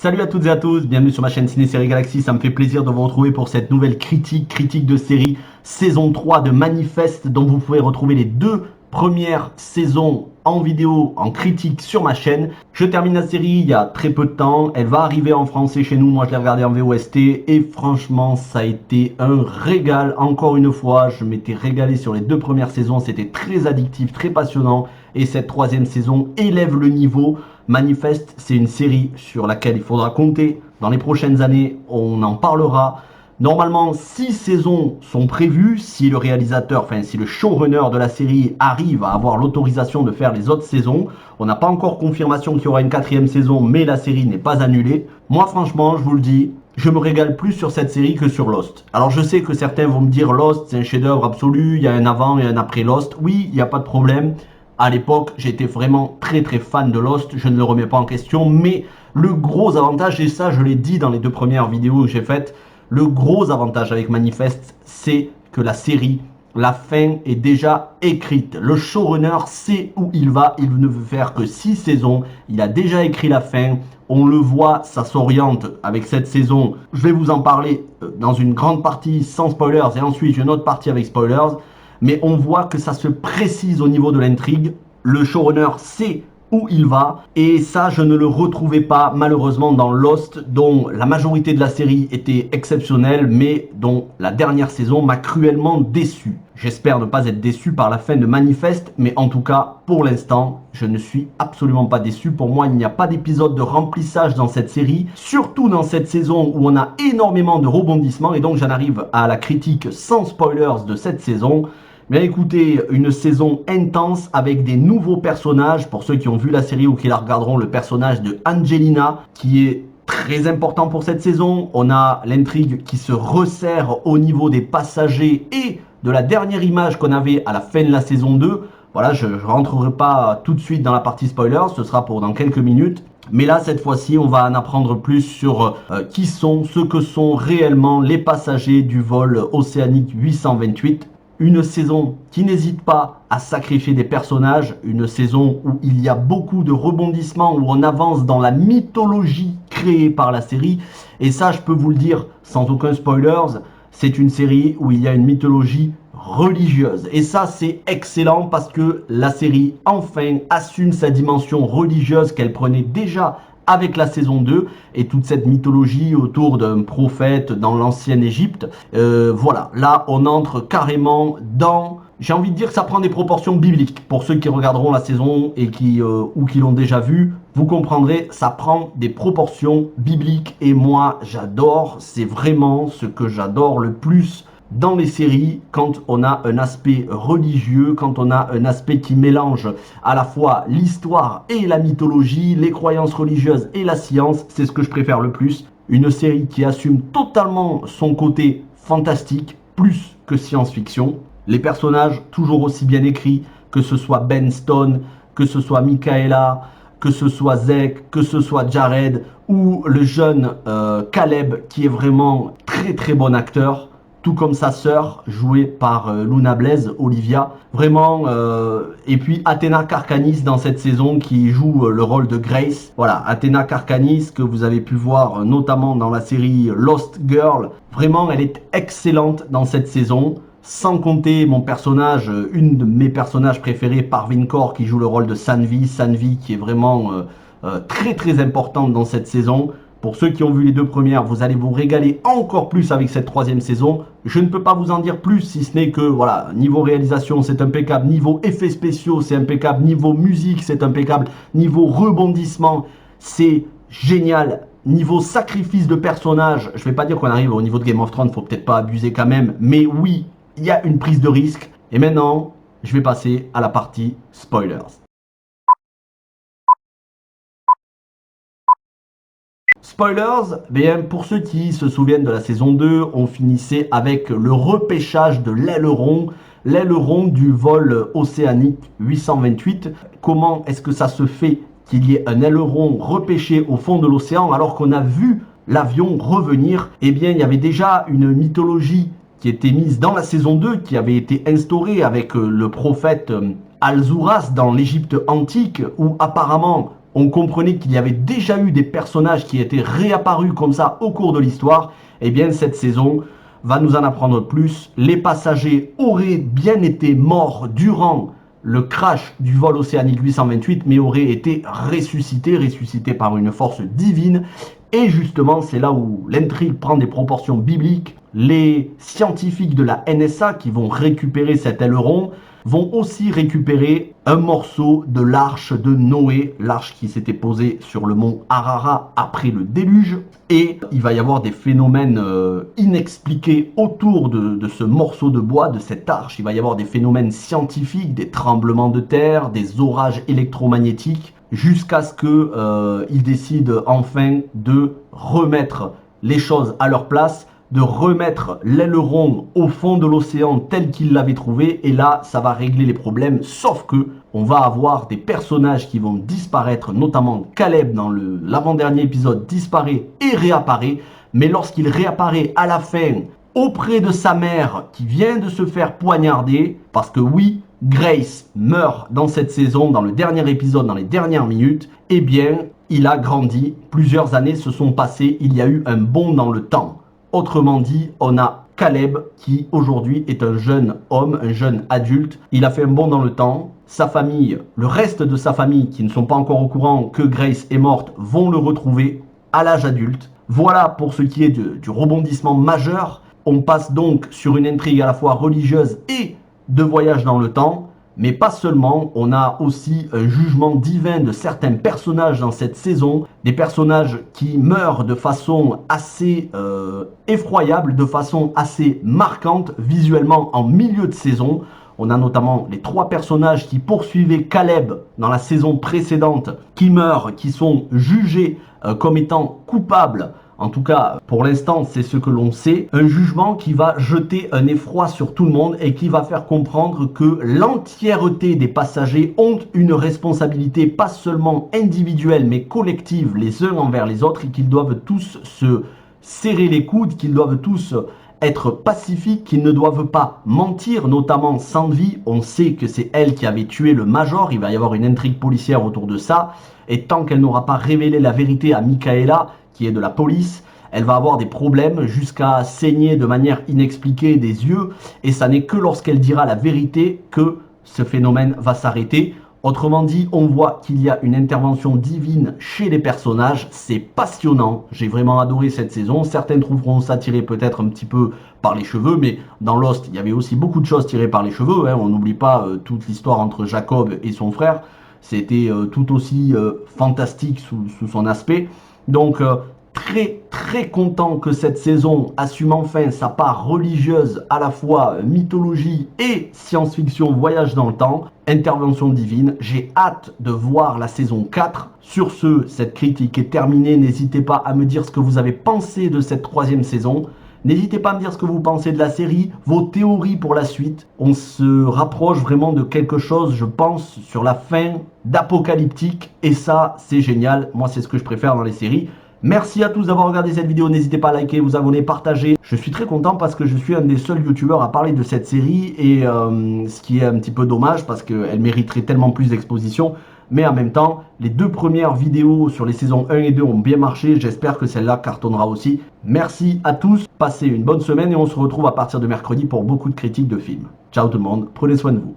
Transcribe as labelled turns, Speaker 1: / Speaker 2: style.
Speaker 1: Salut à toutes et à tous, bienvenue sur ma chaîne Ciné Série Galaxy, ça me fait plaisir de vous retrouver pour cette nouvelle critique de série saison 3 de Manifest dont vous pouvez retrouver les deux premières saisons en vidéo, en critique sur ma chaîne. Je termine la série il y a très peu de temps, elle va arriver en français chez nous, moi je l'ai regardée en VOST et franchement ça a été un régal, encore une fois, je m'étais régalé sur les deux premières saisons, c'était très addictif, très passionnant et cette troisième saison élève le niveau. Manifest, c'est une série sur laquelle il faudra compter dans les prochaines années, on en parlera. Normalement, 6 saisons sont prévues si le réalisateur, enfin si le showrunner de la série arrive à avoir l'autorisation de faire les autres saisons. On n'a pas encore confirmation qu'il y aura une quatrième saison, mais la série n'est pas annulée. Moi, franchement, je vous le dis, je me régale plus sur cette série que sur Lost. Alors je sais que certains vont me dire Lost, c'est un chef-d'œuvre absolu, il y a un avant et un après Lost. Oui, il n'y a pas de problème. À l'époque, j'étais vraiment très fan de Lost, je ne le remets pas en question, mais le gros avantage, et ça je l'ai dit dans les deux premières vidéos que j'ai faites, le gros avantage avec Manifest, c'est que la série, la fin est déjà écrite. Le showrunner sait où il va, il ne veut faire que 6 saisons, il a déjà écrit la fin, on le voit, ça s'oriente avec cette saison. Je vais vous en parler dans une grande partie sans spoilers et ensuite une autre partie avec spoilers. Mais on voit que ça se précise au niveau de l'intrigue. Le showrunner sait où il va. Et ça, je ne le retrouvais pas malheureusement dans Lost, dont la majorité de la série était exceptionnelle, mais dont la dernière saison m'a cruellement déçu. J'espère ne pas être déçu par la fin de Manifest, mais en tout cas, pour l'instant, je ne suis absolument pas déçu. Pour moi, il n'y a pas d'épisode de remplissage dans cette série, surtout dans cette saison où on a énormément de rebondissements, et donc j'en arrive à la critique sans spoilers de cette saison. Bien écoutez, une saison intense avec des nouveaux personnages. Pour ceux qui ont vu la série ou qui la regarderont, le personnage de Angelina qui est très important pour cette saison. On a l'intrigue qui se resserre au niveau des passagers et de la dernière image qu'on avait à la fin de la saison 2. Voilà, je ne rentrerai pas tout de suite dans la partie spoiler, ce sera pour dans quelques minutes. Mais là, cette fois-ci, on va en apprendre plus sur qui sont, ce que sont réellement les passagers du vol Océanique 828. Une saison qui n'hésite pas à sacrifier des personnages, une saison où il y a beaucoup de rebondissements, où on avance dans la mythologie créée par la série. Et ça, je peux vous le dire sans aucun spoiler, c'est une série où il y a une mythologie religieuse. Et ça, c'est excellent parce que la série, enfin, assume sa dimension religieuse qu'elle prenait déjà avec la saison 2 et toute cette mythologie autour d'un prophète dans l'ancienne Égypte. Voilà, là on entre carrément dans... J'ai envie de dire que ça prend des proportions bibliques. Pour ceux qui regarderont la saison et ou qui l'ont déjà vu, vous comprendrez, ça prend des proportions bibliques. Et moi, j'adore, c'est vraiment ce que j'adore le plus dans les séries, quand on a un aspect religieux, quand on a un aspect qui mélange à la fois l'histoire et la mythologie, les croyances religieuses et la science, c'est ce que je préfère le plus. Une série qui assume totalement son côté fantastique, plus que science-fiction. Les personnages toujours aussi bien écrits, que ce soit Ben Stone, que ce soit Michaela, que ce soit Zek, que ce soit Jared, ou le jeune Caleb, qui est vraiment très bon acteur. Tout comme sa sœur, jouée par Luna Blaze, Olivia. Vraiment, et puis Athena Karkanis dans cette saison qui joue le rôle de Grace. Voilà, Athena Karkanis que vous avez pu voir notamment dans la série Lost Girl. Vraiment, elle est excellente dans cette saison. Sans compter mon personnage, une de mes personnages préférés, Parvin Kaur, qui joue le rôle de Sanvi. Sanvi qui est vraiment très importante dans cette saison. Pour ceux qui ont vu les deux premières, vous allez vous régaler encore plus avec cette troisième saison. Je ne peux pas vous en dire plus, si ce n'est que, voilà, niveau réalisation, c'est impeccable. Niveau effets spéciaux, c'est impeccable. Niveau musique, c'est impeccable. Niveau rebondissement, c'est génial. Niveau sacrifice de personnages, je ne vais pas dire qu'on arrive au niveau de Game of Thrones, faut peut-être pas abuser quand même. Mais oui, il y a une prise de risque. Et maintenant, je vais passer à la partie spoilers. Spoilers, bien pour ceux qui se souviennent de la saison 2, on finissait avec le repêchage de l'aileron du vol Océanique 828. Comment est-ce que ça se fait qu'il y ait un aileron repêché au fond de l'océan alors qu'on a vu l'avion revenir? Eh bien, il y avait déjà une mythologie qui était mise dans la saison 2, qui avait été instaurée avec le prophète Al-Zouras dans l'Égypte antique, où apparemment on comprenait qu'il y avait déjà eu des personnages qui étaient réapparus comme ça au cours de l'histoire, eh bien cette saison va nous en apprendre plus. Les passagers auraient bien été morts durant le crash du vol océanique 828, mais auraient été ressuscités par une force divine. Et justement, c'est là où l'intrigue prend des proportions bibliques. Les scientifiques de la NSA qui vont récupérer cet aileron vont aussi récupérer un morceau de l'arche de Noé, l'arche qui s'était posée sur le mont Ararat après le déluge. Et il va y avoir des phénomènes inexpliqués autour de ce morceau de bois, de cette arche. Il va y avoir des phénomènes scientifiques, des tremblements de terre, des orages électromagnétiques, jusqu'à ce qu'ils décident enfin de remettre les choses à leur place, de remettre l'aileron au fond de l'océan tel qu'il l'avait trouvé, et là ça va régler les problèmes, sauf que on va avoir des personnages qui vont disparaître, notamment Caleb dans l'avant-dernier épisode disparaît et réapparaît, mais lorsqu'il réapparaît à la fin auprès de sa mère qui vient de se faire poignarder, parce que oui, Grace meurt dans cette saison, dans le dernier épisode, dans les dernières minutes, eh bien il a grandi, plusieurs années se sont passées, il y a eu un bond dans le temps. Autrement dit, on a Caleb qui aujourd'hui est un jeune homme, un jeune adulte. Il a fait un bond dans le temps. Sa famille, le reste de sa famille qui ne sont pas encore au courant que Grace est morte, vont le retrouver à l'âge adulte. Voilà pour ce qui est du rebondissement majeur. On passe donc sur une intrigue à la fois religieuse et de voyage dans le temps. Mais pas seulement, on a aussi un jugement divin de certains personnages dans cette saison, des personnages qui meurent de façon assez effroyable, de façon assez marquante visuellement en milieu de saison. On a notamment les 3 personnages qui poursuivaient Caleb dans la saison précédente, qui meurent, qui sont jugés comme étant coupables. En tout cas, pour l'instant, c'est ce que l'on sait. Un jugement qui va jeter un effroi sur tout le monde et qui va faire comprendre que l'entièreté des passagers ont une responsabilité pas seulement individuelle mais collective les uns envers les autres, et qu'ils doivent tous se serrer les coudes, qu'ils doivent tous être pacifiques, qu'ils ne doivent pas mentir, notamment Sandvi. On sait que c'est elle qui avait tué le Major, il va y avoir une intrigue policière autour de ça, et tant qu'elle n'aura pas révélé la vérité à Michaela, qui est de la police, elle va avoir des problèmes jusqu'à saigner de manière inexpliquée des yeux, et ça n'est que lorsqu'elle dira la vérité que ce phénomène va s'arrêter. Autrement dit, on voit qu'il y a une intervention divine chez les personnages, c'est passionnant, j'ai vraiment adoré cette saison. Certains trouveront ça tiré peut-être un petit peu par les cheveux, mais dans Lost, il y avait aussi beaucoup de choses tirées par les cheveux, hein. On n'oublie pas toute l'histoire entre Jacob et son frère, c'était tout aussi fantastique sous son aspect. Donc très content que cette saison assume enfin sa part religieuse, à la fois mythologie et science-fiction, voyage dans le temps, intervention divine. J'ai hâte de voir la saison 4. Sur ce, cette critique est terminée. N'hésitez pas à me dire ce que vous avez pensé de cette 3e saison. N'hésitez pas à me dire ce que vous pensez de la série, vos théories pour la suite. On se rapproche vraiment de quelque chose, je pense, sur la fin d'apocalyptique. Et ça, c'est génial. Moi, c'est ce que je préfère dans les séries. Merci à tous d'avoir regardé cette vidéo, n'hésitez pas à liker, vous abonner, partager. Je suis très content parce que je suis un des seuls youtubeurs à parler de cette série, et ce qui est un petit peu dommage parce qu'elle mériterait tellement plus d'exposition. Mais en même temps, les 2 premières vidéos sur les saisons 1 et 2 ont bien marché, j'espère que celle-là cartonnera aussi. Merci à tous, passez une bonne semaine et on se retrouve à partir de mercredi pour beaucoup de critiques de films. Ciao tout le monde, prenez soin de vous.